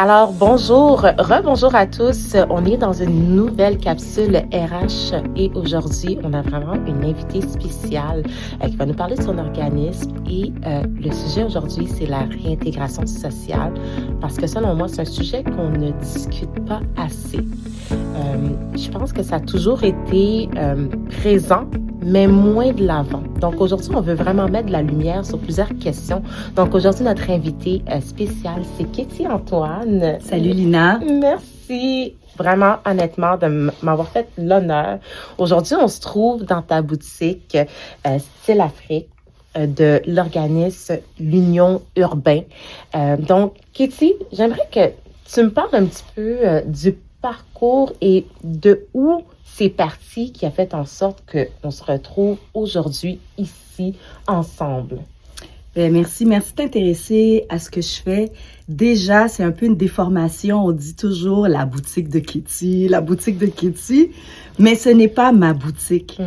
Alors, bonjour, rebonjour à tous. On est dans une nouvelle capsule RH et aujourd'hui, on a vraiment une invitée spéciale qui va nous parler de son organisme et le sujet aujourd'hui, c'est la réintégration sociale parce que selon moi, c'est un sujet qu'on ne discute pas assez. Je pense que ça a toujours été présent, mais moins de l'avant. Donc aujourd'hui, on veut vraiment mettre de la lumière sur plusieurs questions. Donc aujourd'hui, notre invitée spéciale, c'est Katie Antoine. Salut Lina. Merci vraiment honnêtement de m'avoir fait l'honneur. Aujourd'hui, on se trouve dans ta boutique Style Afrique de l'organisme L'Union Urbain. Donc, Katie, j'aimerais que tu me parles un petit peu du parcours et de où c'est parti qui a fait en sorte qu'on se retrouve aujourd'hui ici ensemble. Bien, merci de t'intéresser à ce que je fais. Déjà, c'est un peu une déformation. On dit toujours la boutique de Katie, mais ce n'est pas ma boutique.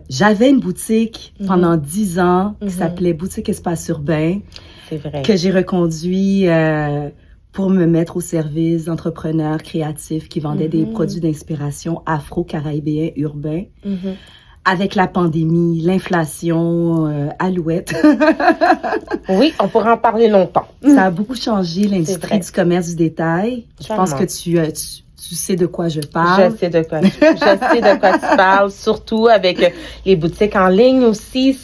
J'avais une boutique pendant 10 ans qui s'appelait Boutique Espace Urbain, c'est vrai, que j'ai reconduit pour me mettre au service d'entrepreneurs créatifs qui vendaient des produits d'inspiration afro-caribéens urbains. Avec la pandémie, l'inflation, Alouette. Oui, on pourrait en parler longtemps. Ça a beaucoup changé l'industrie du commerce du détail. Je pense que tu sais de quoi je parle. Je sais de quoi tu parles, surtout avec les boutiques en ligne aussi.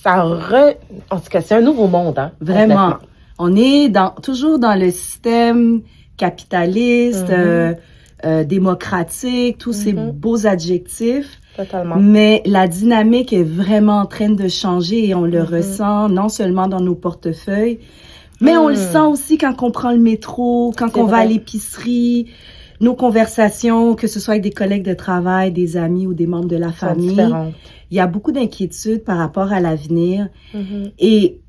En tout cas, c'est un nouveau monde, hein. Vraiment. On est toujours dans le système capitaliste, démocratique, tous ces beaux adjectifs. Totalement. Mais la dynamique est vraiment en train de changer et on le ressent non seulement dans nos portefeuilles, mais on le sent aussi quand on prend le métro, quand on va à l'épicerie, nos conversations, que ce soit avec des collègues de travail, des amis ou des membres de la famille. Il y a beaucoup d'inquiétudes par rapport à l'avenir. Et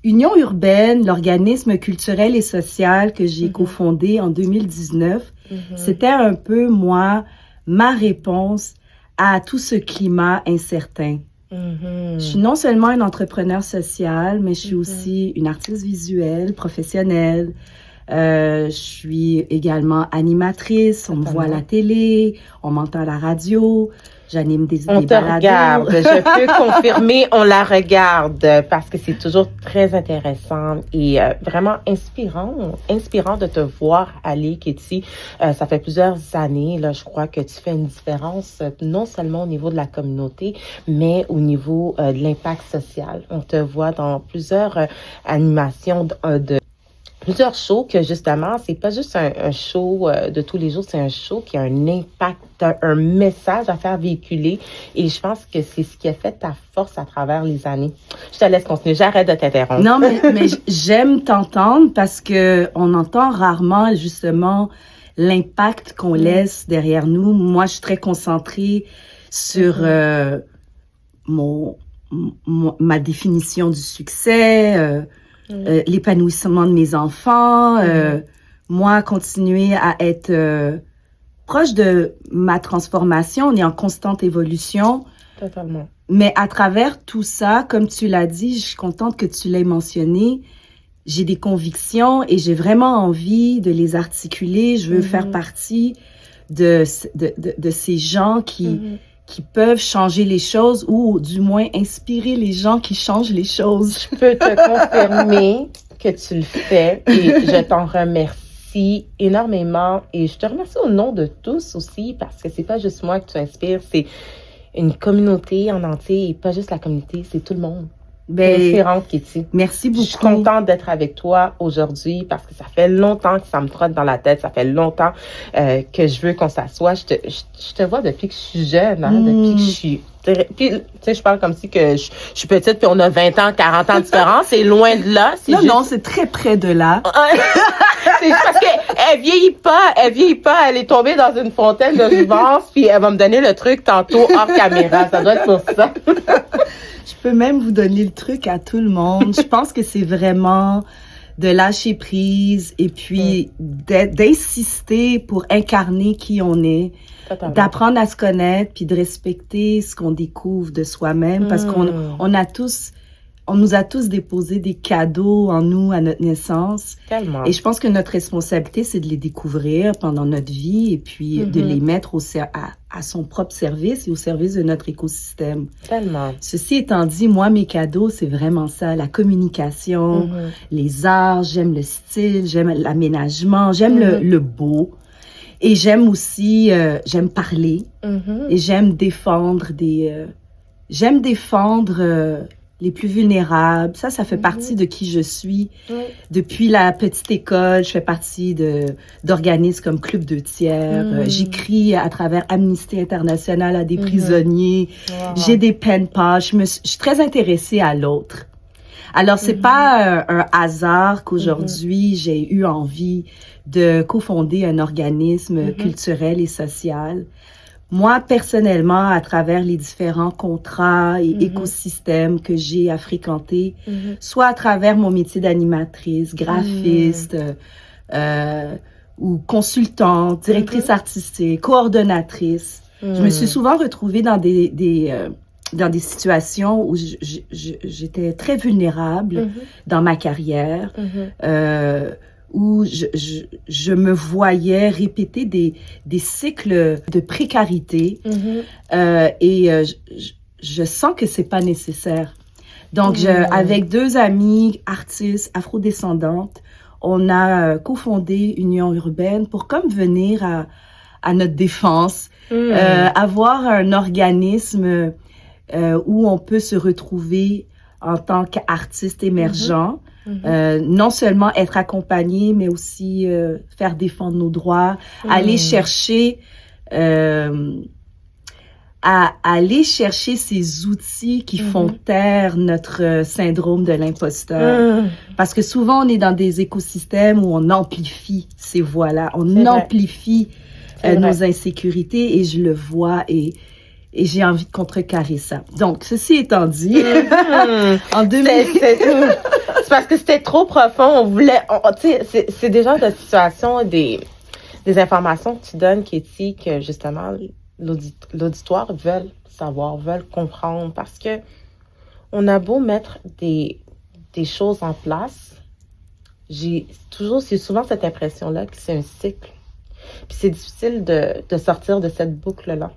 Union urbaine, l'organisme culturel et social que j'ai cofondé en 2019, c'était un peu, ma réponse à tout ce climat incertain. Je suis non seulement une entrepreneur sociale, mais je suis aussi une artiste visuelle, professionnelle. Je suis également animatrice. On me voit à la télé, on m'entend à la radio. J'anime des balados. On te regarde. Je peux confirmer, on la regarde parce que c'est toujours très intéressant et vraiment inspirant de te voir aller, Katie. Ça fait plusieurs années, là, je crois que tu fais une différence non seulement au niveau de la communauté, mais au niveau de l'impact social. On te voit dans plusieurs animations de plusieurs shows que justement, c'est pas juste un show de tous les jours, c'est un show qui a un impact, un message à faire véhiculer et je pense que c'est ce qui a fait ta force à travers les années. Je te laisse continuer, j'arrête de t'interrompre. Non, mais j'aime t'entendre parce que on entend rarement justement l'impact qu'on laisse derrière nous. Moi, je suis très concentrée sur ma définition du succès, l'épanouissement de mes enfants, moi, continuer à être proche de ma transformation. On est en constante évolution. Totalement. Mais à travers tout ça, comme tu l'as dit, je suis contente que tu l'aies mentionné, j'ai des convictions et j'ai vraiment envie de les articuler. Je veux faire partie de ces gens qui peuvent changer les choses ou du moins inspirer les gens qui changent les choses. Je peux te confirmer que tu le fais et je t'en remercie énormément et je te remercie au nom de tous aussi parce que c'est pas juste moi que tu inspires, c'est une communauté en entier et pas juste la communauté, c'est tout le monde. Différente, Katie. Merci beaucoup. Je suis contente d'être avec toi aujourd'hui parce que ça fait longtemps que ça me trotte dans la tête. Ça fait longtemps que je veux qu'on s'assoie. Je te vois depuis que je suis jeune, hein, depuis que je suis... Puis, tu sais, je parle comme si que je suis petite puis on a 20 ans, 40 ans de différence. C'est loin de là. Non, c'est très près de là. C'est parce qu'elle vieillit pas. Elle est tombée dans une fontaine de jouvence puis elle va me donner le truc tantôt hors caméra. Ça doit être pour ça. Je peux même vous donner le truc à tout le monde. Je pense que c'est vraiment de lâcher prise et puis d'insister pour incarner qui on est, d'apprendre à se connaître puis de respecter ce qu'on découvre de soi-même parce qu'on a tous on nous a tous déposé des cadeaux en nous à notre naissance. Tellement. Et je pense que notre responsabilité, c'est de les découvrir pendant notre vie et puis de les mettre à son propre service et au service de notre écosystème. Tellement. Ceci étant dit, moi, mes cadeaux, c'est vraiment ça, la communication, les arts, j'aime le style, j'aime l'aménagement, j'aime le beau. Et j'aime aussi, j'aime parler et j'aime défendre les plus vulnérables. Ça fait partie de qui je suis. Depuis la petite école, je fais partie d'organismes comme Club 2 tiers. J'écris à travers Amnesty International à des prisonniers. J'ai des pen pals. Je suis très intéressée à l'autre. Alors, c'est pas un hasard qu'aujourd'hui, j'ai eu envie de cofonder un organisme culturel et social. Moi, personnellement, à travers les différents contrats et écosystèmes que j'ai à fréquenter, soit à travers mon métier d'animatrice, graphiste, ou consultante, directrice artistique, coordonnatrice, je me suis souvent retrouvée dans des situations où j'étais très vulnérable dans ma carrière, où je me voyais répéter des cycles de précarité et je sens que c'est pas nécessaire. Donc, avec 2 amies artistes afrodescendantes, on a cofondé Union urbaine pour comme venir à notre défense, avoir un organisme où on peut se retrouver en tant qu'artiste émergent, non seulement être accompagné, mais aussi faire défendre nos droits, aller chercher aller chercher ces outils qui font taire notre syndrome de l'imposteur. Parce que souvent, on est dans des écosystèmes où on amplifie ces voix-là, on amplifie nos insécurités et je le vois et j'ai envie de contrecarrer ça. Donc, ceci étant dit, en 2000... C'est parce que c'était trop profond. On voulait... Tu sais, c'est des genres de situations, des informations que tu donnes, Katie, que justement, l'auditoire veulent savoir, veulent comprendre. Parce que on a beau mettre des choses en place, j'ai souvent cette impression-là que c'est un cycle. Puis c'est difficile de sortir de cette boucle-là.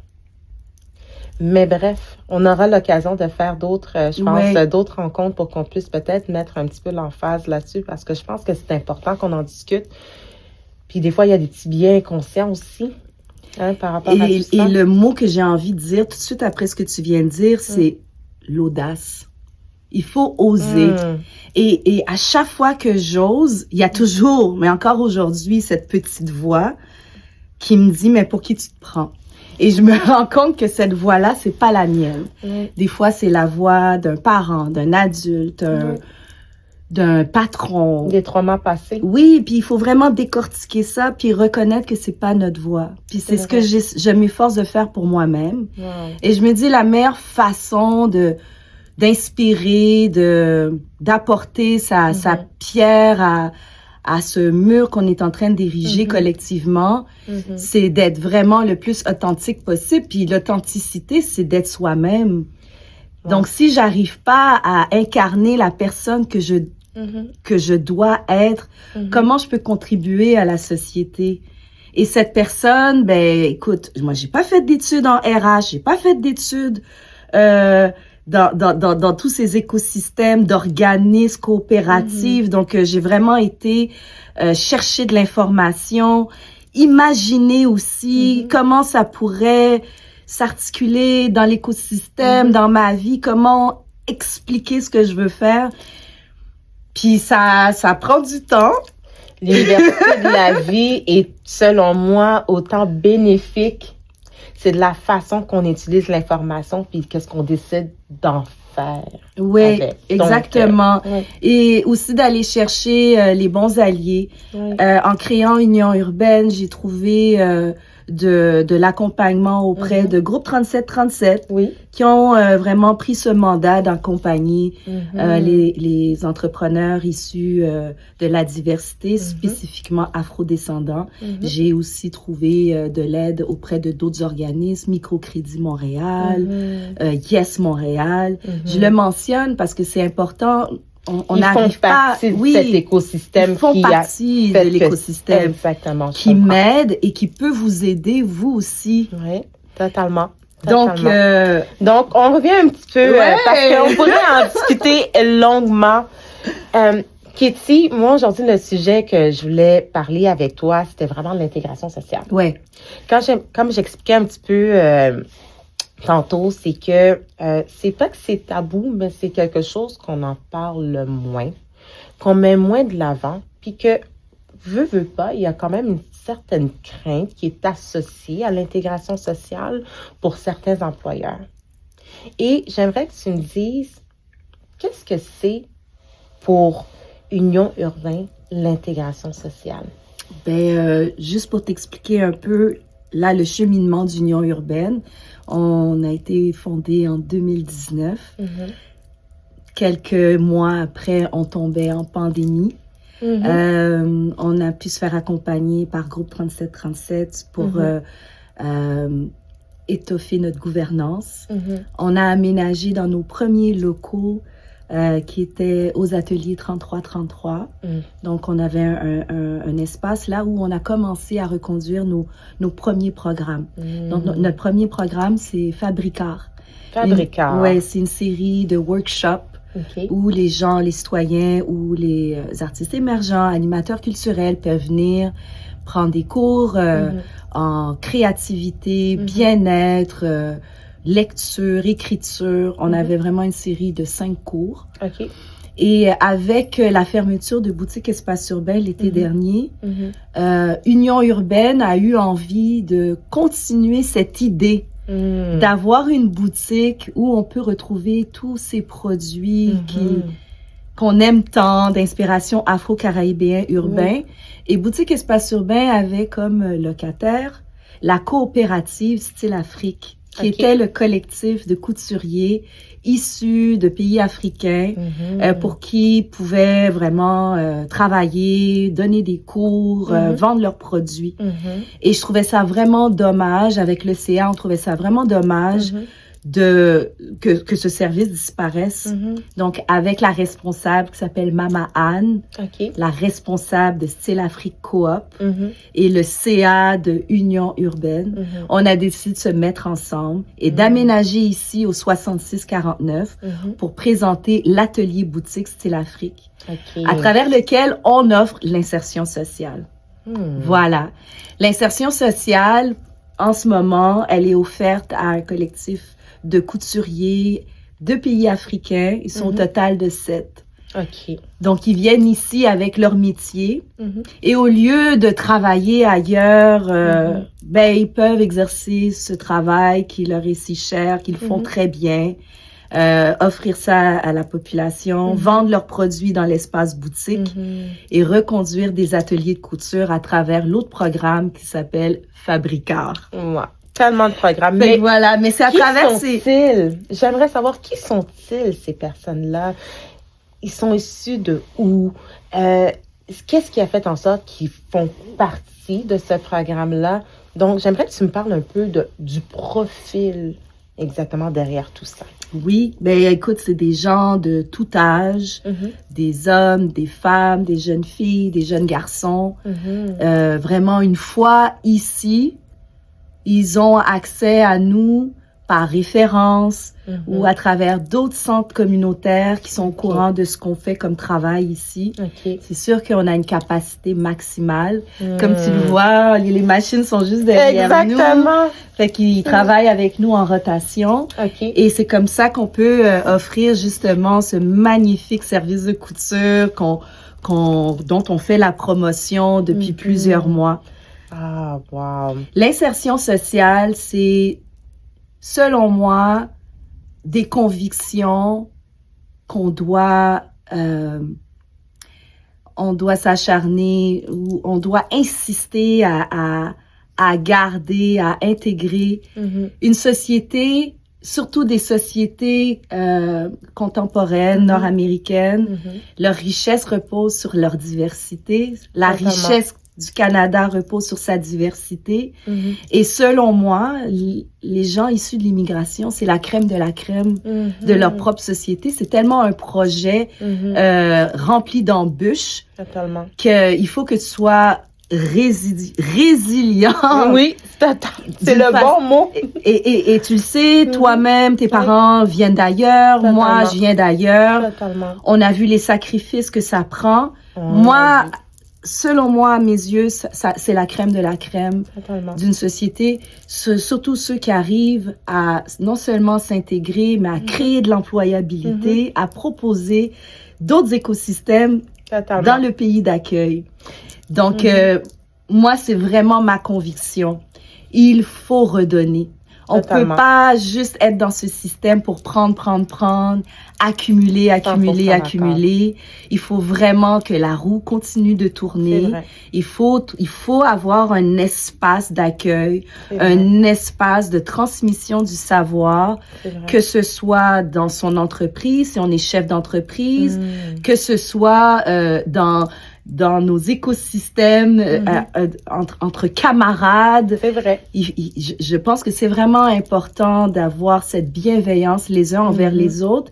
Mais bref, on aura l'occasion de faire d'autres rencontres pour qu'on puisse peut-être mettre un petit peu l'emphase là-dessus parce que je pense que c'est important qu'on en discute. Puis des fois, il y a des petits biais inconscients aussi par rapport à tout ça. Et le mot que j'ai envie de dire tout de suite après ce que tu viens de dire, c'est l'audace. Il faut oser. Et à chaque fois que j'ose, il y a toujours, mais encore aujourd'hui, cette petite voix qui me dit, mais pour qui tu te prends? Et je me rends compte que cette voix-là, c'est pas la mienne. Des fois, c'est la voix d'un parent, d'un adulte, d'un patron. Des traumas passés. Oui, puis il faut vraiment décortiquer ça, puis reconnaître que c'est pas notre voix. Puis c'est ce que je m'efforce de faire pour moi-même. Et je me dis, la meilleure façon d'inspirer, d'apporter sa pierre à ce mur qu'on est en train d'ériger collectivement, c'est d'être vraiment le plus authentique possible. Puis l'authenticité, c'est d'être soi-même. Donc, si j'arrive pas à incarner la personne que je dois être, comment je peux contribuer à la société? Et cette personne, ben, écoute, moi, j'ai pas fait d'études en RH, j'ai pas fait d'études dans tous ces écosystèmes d'organismes coopératifs. Donc, j'ai vraiment été chercher de l'information, imaginer aussi comment ça pourrait s'articuler dans l'écosystème, dans ma vie, comment expliquer ce que je veux faire. Puis ça prend du temps. L'université de la vie est, selon moi, autant bénéfique. C'est de la façon qu'on utilise l'information puis qu'est-ce qu'on décide d'en faire. Oui, exactement. Et aussi d'aller chercher les bons alliés. En créant Union urbaine, j'ai trouvé de l'accompagnement auprès de groupe 3737 Oui. qui ont vraiment pris ce mandat d'accompagner les entrepreneurs issus de la diversité, spécifiquement afrodescendants. J'ai aussi trouvé de l'aide auprès de d'autres organismes, Microcrédit Montréal, Yes Montréal. Je le mentionne parce que c'est important. On n'arrive pas, de cet écosystème ils font partie de l'écosystème qui m'aide et qui peut vous aider vous aussi. Oui, totalement. Donc, on revient un petit peu parce qu'on pourrait en discuter longuement. Katie, moi aujourd'hui le sujet que je voulais parler avec toi, c'était vraiment l'intégration sociale. Ouais. Comme j'expliquais un petit peu tantôt, c'est que c'est pas que c'est tabou, mais c'est quelque chose qu'on en parle moins, qu'on met moins de l'avant, puis que, veut pas, il y a quand même une certaine crainte qui est associée à l'intégration sociale pour certains employeurs. Et j'aimerais que tu me dises, qu'est-ce que c'est pour Union Urbain, l'intégration sociale? Juste pour t'expliquer un peu, là, le cheminement d'Union Urbaine, on a été fondé en 2019. Quelques mois après, on tombait en pandémie. On a pu se faire accompagner par Groupe 3737 pour étoffer notre gouvernance. On a aménagé dans nos premiers locaux qui étaient aux ateliers 3333. Donc, on avait un espace là où on a commencé à reconduire nos premiers programmes. Donc, notre premier programme, c'est Fabricard. Fabricard. Oui, c'est une série de workshops où les gens, les citoyens ou les artistes émergents, animateurs culturels peuvent venir prendre des cours en créativité, bien-être, lecture, écriture. On avait vraiment une série de 5 cours. Et avec la fermeture de Boutique Espace Urbain l'été dernier, Union Urbaine a eu envie de continuer cette idée d'avoir une boutique où on peut retrouver tous ces produits qu'on aime tant, d'inspiration afro-caribéen urbain. Et Boutique Espace Urbain avait comme locataire la coopérative Style Afrique, qui était le collectif de couturiers issus de pays africains pour qui pouvaient vraiment travailler, donner des cours, vendre leurs produits. Et je trouvais ça vraiment dommage, avec le CA, on trouvait ça vraiment dommage que ce service disparaisse. Donc, avec la responsable qui s'appelle Mama Anne, la responsable de Style Afrique Coop et le CA de Union Urbaine, on a décidé de se mettre ensemble et d'aménager ici au 6649 pour présenter l'atelier boutique Style Afrique, à travers lequel on offre l'insertion sociale. Voilà. L'insertion sociale, en ce moment, elle est offerte à un collectif de couturiers de pays africains. Ils sont au total de 7. Donc, ils viennent ici avec leur métier et au lieu de travailler ailleurs, ils peuvent exercer ce travail qui leur est si cher, qu'ils font très bien, offrir ça à la population, vendre leurs produits dans l'espace boutique et reconduire des ateliers de couture à travers l'autre programme qui s'appelle Fabricard. Tellement de programmes. Mais voilà, mais c'est à travers J'aimerais savoir qui sont-ils, ces personnes-là? Ils sont issus de où? Qu'est-ce qui a fait en sorte qu'ils font partie de ce programme-là? Donc, j'aimerais que tu me parles un peu du profil exactement derrière tout ça. Oui, écoute, c'est des gens de tout âge, des hommes, des femmes, des jeunes filles, des jeunes garçons. Vraiment, une fois ici, ils ont accès à nous par référence ou à travers d'autres centres communautaires qui sont au courant de ce qu'on fait comme travail ici. C'est sûr qu'on a une capacité maximale. Comme tu le vois, les machines sont juste derrière nous. Fait qu'ils travaillent avec nous en rotation. Et c'est comme ça qu'on peut offrir justement ce magnifique service de couture dont on fait la promotion depuis plusieurs mois. Ah, wow. L'insertion sociale, c'est, selon moi, des convictions qu'on doit s'acharner ou on doit insister à à garder, à intégrer une société, surtout des sociétés contemporaines, nord-américaines. Leur richesse repose sur leur diversité. La richesse du Canada repose sur sa diversité. Et selon moi, les gens issus de l'immigration, c'est la crème de la crème de leur propre société. C'est tellement un projet rempli d'embûches qu'il faut que tu sois résilient. Oui, c'est le bon mot. Et tu le sais, toi-même, tes parents viennent d'ailleurs, moi, je viens d'ailleurs. On a vu les sacrifices que ça prend. Moi, selon moi, à mes yeux, c'est la crème de la crème d'une société. Surtout ceux qui arrivent à non seulement s'intégrer, mais à créer de l'employabilité, à proposer d'autres écosystèmes dans le pays d'accueil. Donc, moi, c'est vraiment ma conviction. Il faut redonner. On peut pas juste être dans ce système pour prendre, accumuler. Il faut vraiment que la roue continue de tourner. Il faut avoir un espace d'accueil, un espace de transmission du savoir, que ce soit dans son entreprise, si on est chef d'entreprise, que ce soit dans nos écosystèmes, entre camarades. C'est vrai. Je pense que c'est vraiment important d'avoir cette bienveillance les uns envers les autres.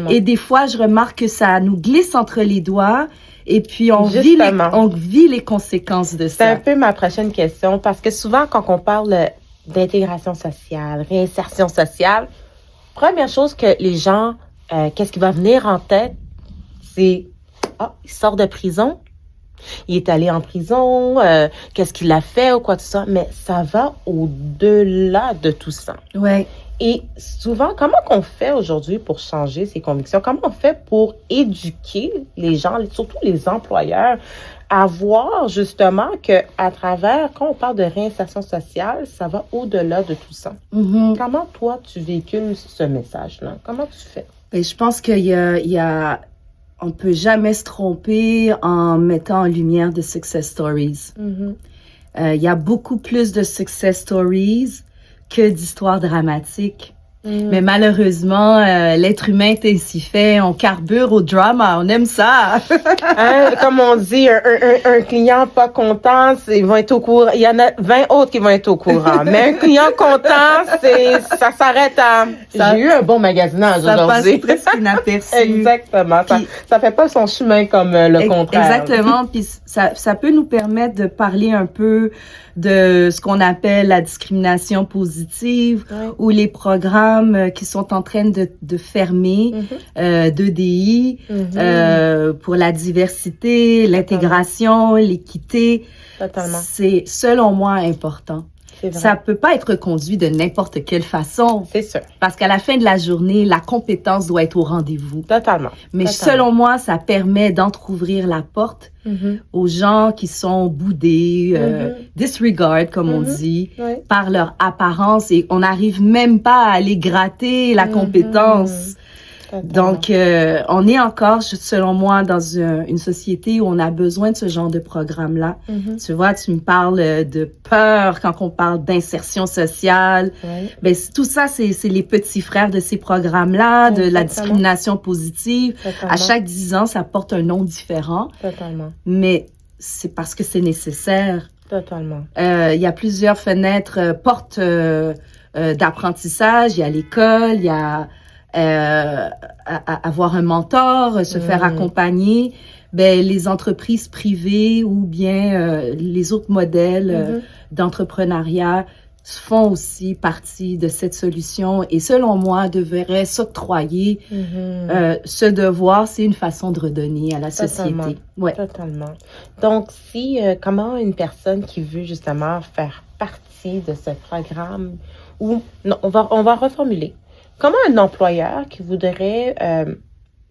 Et des fois, je remarque que ça nous glisse entre les doigts et puis on vit les conséquences de ça. C'est un peu ma prochaine question parce que souvent, quand on parle d'intégration sociale, réinsertion sociale, première chose que les gens, qu'est-ce qui va venir en tête, c'est il sort de prison. Il est allé en prison, qu'est-ce qu'il a fait ou quoi que ce soit, mais ça va au-delà de tout ça. Ouais. Et souvent, comment qu'on fait aujourd'hui pour changer ses convictions? Comment on fait pour éduquer les gens, surtout les employeurs, à voir justement qu'à travers, quand on parle de réinsertion sociale, ça va au-delà de tout ça. Comment toi, tu véhicules ce message-là? Comment tu fais? Ben, je pense qu'il y a on peut jamais se tromper en mettant en lumière des success stories. Il y a beaucoup plus de success stories que d'histoires dramatiques. Mais malheureusement, l'être humain est ainsi fait. On carbure au drama. On aime ça. Comme on dit, un client pas content, ils vont être au courant. Il y en a 20 autres qui vont être au courant. Mais un client content, ça s'arrête à... J'ai eu un bon magasinage aujourd'hui. Ça passe presque inaperçu. Exactement. Puis, ça fait pas son chemin comme le contraire. Exactement. Puis ça peut nous permettre de parler un peu de ce qu'on appelle la discrimination positive ou les programmes qui sont en train de fermer d'EDI pour la diversité, l'intégration, l'équité. Totalement. C'est, selon moi, important. Ça peut pas être conduit de n'importe quelle façon. C'est sûr. Parce qu'à la fin de la journée, la compétence doit être au rendez-vous. Totalement. Mais selon moi, ça permet d'entrouvrir la porte aux gens qui sont boudés, disregard, comme on dit, par leur apparence et on n'arrive même pas à aller gratter la compétence. Donc, on est encore, selon moi, dans une société où on a besoin de ce genre de programme-là. Tu vois, tu me parles de peur quand on parle d'insertion sociale. Ben, tout ça, c'est les petits frères de ces programmes-là, de la discrimination positive. À chaque 10 ans, ça porte un nom différent. Mais c'est parce que c'est nécessaire. Il y a plusieurs fenêtres, portes d'apprentissage. Il y a l'école, il y a... avoir un mentor, se faire accompagner, ben les entreprises privées ou bien les autres modèles d'entrepreneuriat font aussi partie de cette solution et selon moi devraient s'octroyer ce devoir, c'est une façon de redonner à la société. Totalement. Donc si comment une personne qui veut justement faire partie de ce programme ou non, on va reformuler. Comment un employeur qui voudrait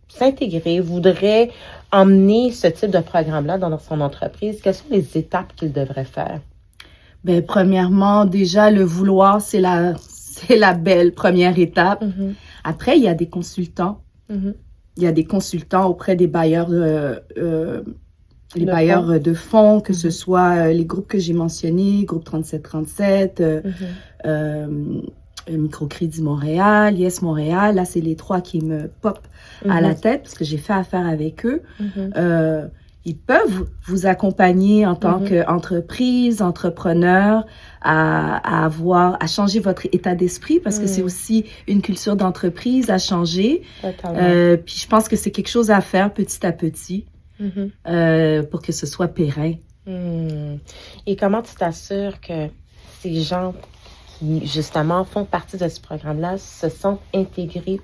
s'intégrer, voudrait emmener ce type de programme-là dans son entreprise, quelles sont les étapes qu'il devrait faire? Ben, premièrement, déjà, le vouloir, c'est la belle première étape. Après, il y a des consultants. Il y a des consultants auprès des bailleurs les Le bailleurs fonds. de fonds, que ce Mhm. soit les groupes que j'ai mentionnés, Groupe 3737, Mhm. euh, Microcrédit Montréal, Yes Montréal. Là, c'est les trois qui me popent à la Mhm. tête parce que j'ai fait affaire avec eux. Mhm. Ils peuvent vous accompagner en tant Mhm. qu'entreprise, entrepreneur, à changer votre état d'esprit parce que c'est Mhm. aussi une culture d'entreprise à changer. Totalement. Puis je pense que c'est quelque chose à faire petit à petit Mhm. pour que ce soit pérenne. Et comment tu t'assures que ces gens qui, justement, font partie de ce programme-là se sentent intégrés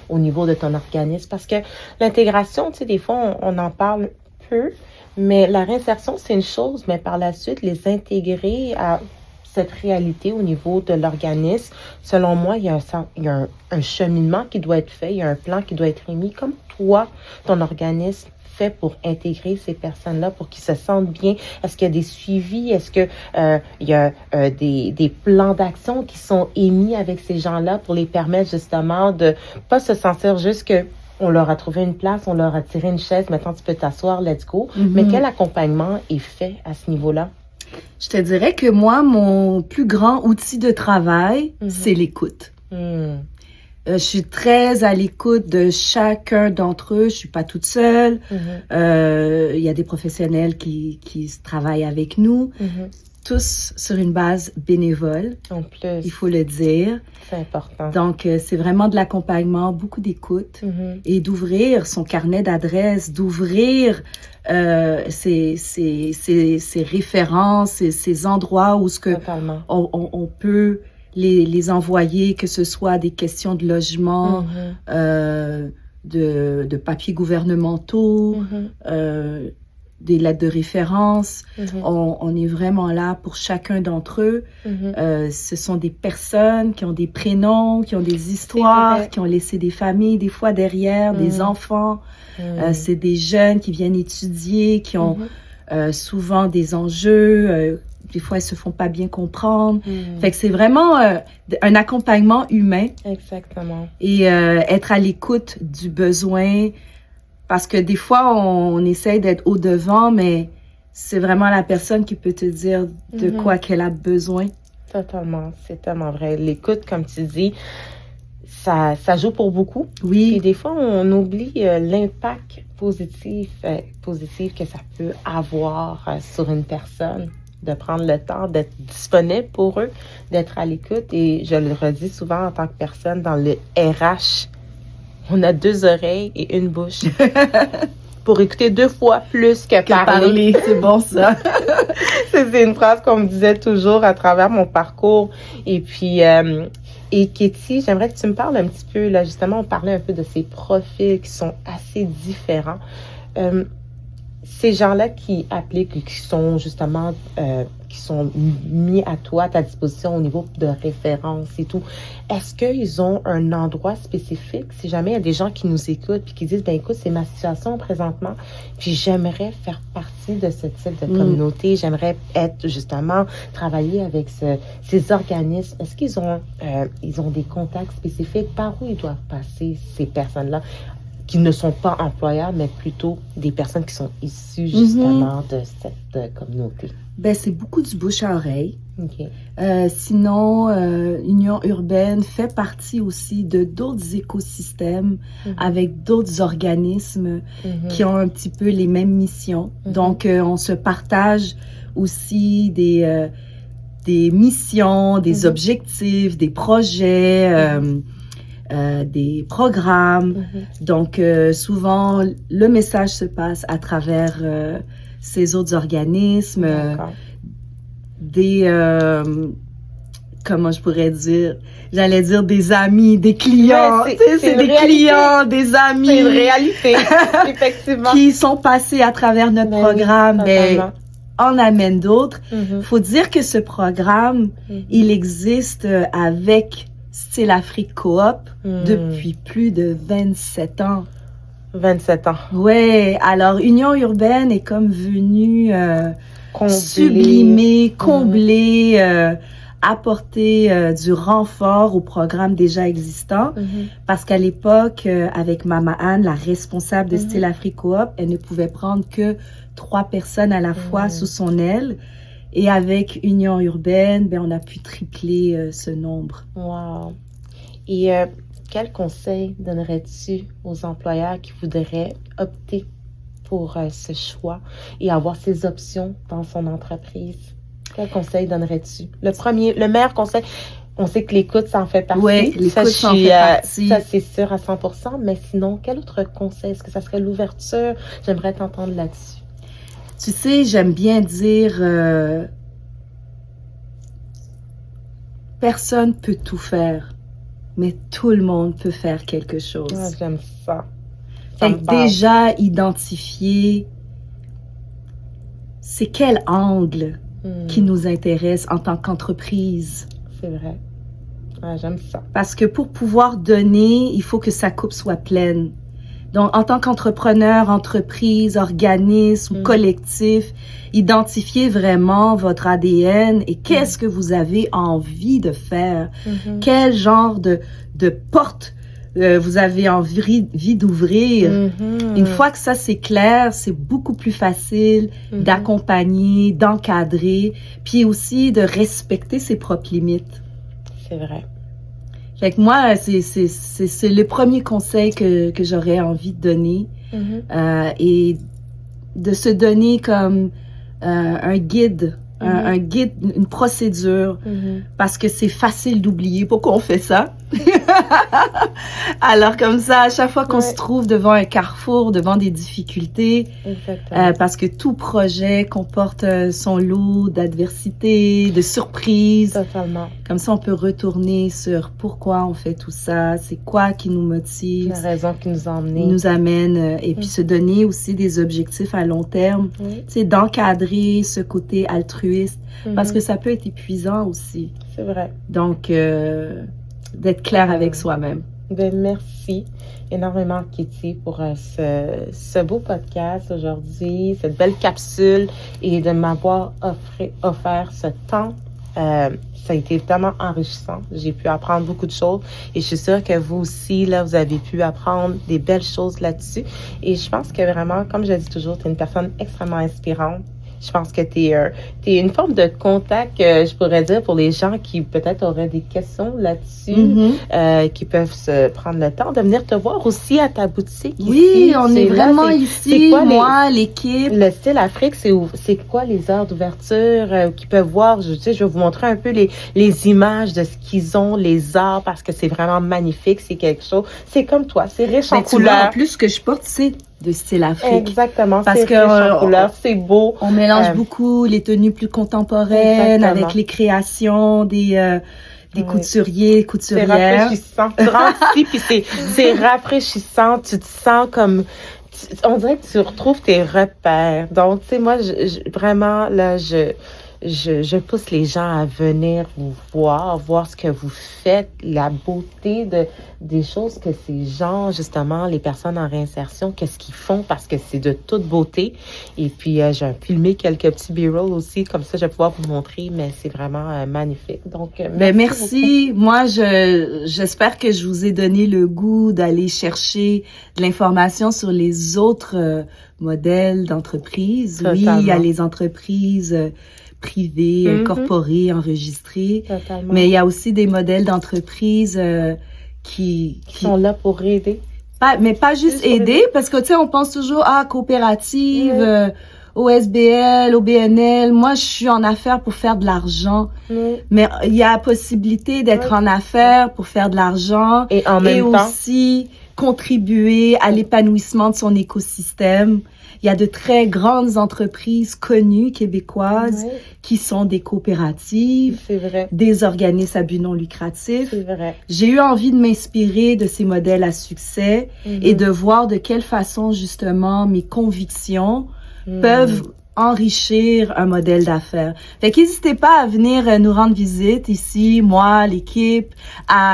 au niveau de ton organisme? Parce que l'intégration, tu sais, des fois, on en parle peu, mais la réinsertion, c'est une chose, mais par la suite, les intégrer à cette réalité au niveau de l'organisme, selon moi, il y a un cheminement qui doit être fait, il y a un plan qui doit être émis. Comme toi, ton organisme fait pour intégrer ces personnes-là, pour qu'ils se sentent bien? Est-ce qu'il y a des suivis? Est-ce que il y a des plans d'action qui sont émis avec ces gens-là pour les permettre justement de pas se sentir juste que on leur a trouvé une place, on leur a tiré une chaise, maintenant tu peux t'asseoir, let's go. Mais quel accompagnement est fait à ce niveau-là? Je te dirais que moi, mon plus grand outil de travail, c'est l'écoute. Je suis très à l'écoute de chacun d'entre eux. Je suis pas toute seule. Il y a des professionnels qui travaillent avec nous, tous sur une base bénévole. En plus, Il faut le dire. c'est important. Donc, c'est vraiment de l'accompagnement, beaucoup d'écoute et d'ouvrir son carnet d'adresses, d'ouvrir ses références, ces endroits où ce que Totalement. on peut les envoyer, que ce soit des questions de logement, de papiers gouvernementaux, des lettres de référence. On est vraiment là pour chacun d'entre eux. Ce sont des personnes qui ont des prénoms, qui ont des histoires, qui ont laissé des familles, des fois derrière, des enfants. C'est des jeunes qui viennent étudier, qui ont souvent des enjeux. Des fois, ils se font pas bien comprendre. Fait que c'est vraiment un accompagnement humain. Exactement. Et être à l'écoute du besoin. Parce que des fois, on essaye d'être au-devant, mais c'est vraiment la personne qui peut te dire de quoi qu'elle a besoin. Totalement. C'est tellement vrai. L'écoute, comme tu dis, ça joue pour beaucoup. Oui. Et des fois, on oublie l'impact positif que ça peut avoir sur une personne, de prendre le temps d'être disponible pour eux, d'être à l'écoute. Et je le redis souvent en tant que personne dans le RH, on a 2 oreilles et une bouche pour écouter 2 fois plus que parler. C'est bon ça. C'est une phrase qu'on me disait toujours à travers mon parcours. Et puis, et Katie, j'aimerais que tu me parles un petit peu, là, justement, on parlait un peu de ces profils qui sont assez différents. Ces gens-là qui appliquent, qui sont justement, qui sont mis à toi, à ta disposition au niveau de référence et tout, est-ce qu'ils ont un endroit spécifique? Si jamais il y a des gens qui nous écoutent puis qui disent, ben écoute, c'est ma situation présentement, puis j'aimerais faire partie de ce type de communauté, j'aimerais être justement, travailler avec ces organismes. Est-ce qu'ils ont, ils ont des contacts spécifiques? Par où ils doivent passer ces personnes-là? Qui ne sont pas employables, mais plutôt des personnes qui sont issues justement de cette communauté. Ben, c'est beaucoup du bouche à oreille. OK. Sinon, Union urbaine fait partie aussi de d'autres écosystèmes avec d'autres organismes qui ont un petit peu les mêmes missions. Donc, on se partage aussi des missions, des objectifs, des projets, des programmes. Donc, souvent, le message se passe à travers ces autres organismes, comment je pourrais dire? J'allais dire des amis, des clients. C'est des clients, des amis. C'est une réalité, effectivement. Qui sont passés à travers notre programme, mais on amène d'autres. Faut dire que ce programme, il existe avec Style Afrique Coop depuis plus de 27 ans. 27 ans. Ouais, alors Union urbaine est comme venue sublimer, combler, apporter du renfort au programme déjà existant. Parce qu'à l'époque, avec Mama Anne, la responsable de Style Afrique Coop, elle ne pouvait prendre que 3 personnes à la fois sous son aile. Et avec Union urbaine, ben, on a pu tripler ce nombre. Wow. Et quel conseil donnerais-tu aux employeurs qui voudraient opter pour ce choix et avoir ces options dans son entreprise? Quel conseil donnerais-tu? Le meilleur conseil, on sait que l'écoute, ça en fait partie. Oui, l'écoute, ça en fait partie. Ça, c'est sûr à 100%. Mais sinon, quel autre conseil? Est-ce que ça serait l'ouverture? J'aimerais t'entendre là-dessus. Tu sais, j'aime bien dire, personne peut tout faire, mais tout le monde peut faire quelque chose. Ah, j'aime ça. Fait que déjà identifier c'est quel angle qui nous intéresse en tant qu'entreprise. C'est vrai. Ah, j'aime ça. Parce que pour pouvoir donner, il faut que sa coupe soit pleine. Donc, en tant qu'entrepreneur, entreprise, organisme ou collectif, identifiez vraiment votre ADN et qu'est-ce que vous avez envie de faire. Quel genre de porte vous avez envie d'ouvrir. Une fois que ça, c'est clair, c'est beaucoup plus facile d'accompagner, d'encadrer, puis aussi de respecter ses propres limites. C'est vrai. Fait que moi, c'est le premier conseil que j'aurais envie de donner. Et de se donner comme un guide, un guide, une procédure, parce que c'est facile d'oublier pourquoi on fait ça. Alors comme ça, à chaque fois qu'on se trouve devant un carrefour, devant des difficultés, parce que tout projet comporte son lot d'adversité, de surprises. Totalement. Comme ça, on peut retourner sur pourquoi on fait tout ça, c'est quoi qui nous motive, la raison qui nous a emmenés. Nous amène, et puis se donner aussi des objectifs à long terme. C'est d'encadrer ce côté altruiste, parce que ça peut être épuisant aussi. C'est vrai. Donc, d'être clair avec soi-même. Ben, merci énormément, Kitty, pour ce beau podcast aujourd'hui, cette belle capsule et de m'avoir offert ce temps. Ça a été tellement enrichissant. J'ai pu apprendre beaucoup de choses et je suis sûre que vous aussi, là, vous avez pu apprendre des belles choses là-dessus. Et je pense que vraiment, comme je dis toujours, tu es une personne extrêmement inspirante. Je pense que t'es une forme de contact, je pourrais dire, pour les gens qui peut-être auraient des questions là-dessus, qui peuvent se prendre le temps de venir te voir aussi à ta boutique. Oui, ici. on est vraiment ici, quoi, moi, l'équipe. Le Style Afrique, c'est quoi les heures d'ouverture qu'ils peuvent voir? Je vais vous montrer un peu les images de ce qu'ils ont, les arts, parce que c'est vraiment magnifique, c'est quelque chose. C'est comme toi, c'est riche en couleurs. En plus, ce que je porte, c'est de Style Afrique. Exactement, parce que riche en couleurs, c'est beau. On mélange beaucoup les tenues plus contemporaines avec les créations des couturiers, couturières. C'est rafraîchissant. Tu rentres ici, puis c'est rafraîchissant. Tu te sens comme... on dirait que tu retrouves tes repères. Donc, tu sais, moi, vraiment, là, je pousse les gens à venir vous voir ce que vous faites, la beauté des choses que ces gens, justement, les personnes en réinsertion, qu'est-ce qu'ils font, parce que c'est de toute beauté. Et puis, j'ai filmé quelques petits B-rolls aussi, comme ça, je vais pouvoir vous montrer, mais c'est vraiment magnifique. Donc, merci. Moi, j'espère que je vous ai donné le goût d'aller chercher de l'information sur les autres modèles d'entreprise. Totalement. Oui, il y a les entreprises privées, incorporées, enregistrées. Totalement. Mais il y a aussi des modèles d'entreprise qui sont là pour aider. Mais pas juste aider, parce que, tu sais, on pense toujours à coopérative, OSBL, OBNL. Moi, je suis en affaires pour faire de l'argent. Mais il y a la possibilité d'être en affaires pour faire de l'argent. Et en même temps. Aussi contribuer à l'épanouissement de son écosystème. Il y a de très grandes entreprises connues québécoises qui sont des coopératives, des organismes à but non lucratif. C'est vrai. J'ai eu envie de m'inspirer de ces modèles à succès et de voir de quelle façon, justement, mes convictions peuvent enrichir un modèle d'affaires. Fait qu'hésitez pas à venir nous rendre visite ici, moi, l'équipe,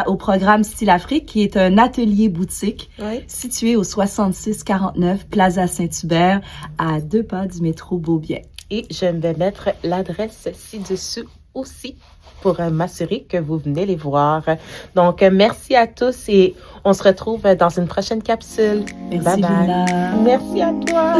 au programme Style Afrique, qui est un atelier boutique situé au 6649 Plaza Saint-Hubert, à 2 pas du métro Beaubien. Et je vais mettre l'adresse ci-dessous aussi pour m'assurer que vous venez les voir. Donc, merci à tous et on se retrouve dans une prochaine capsule. Merci, Bye bye. Lina. Merci à toi.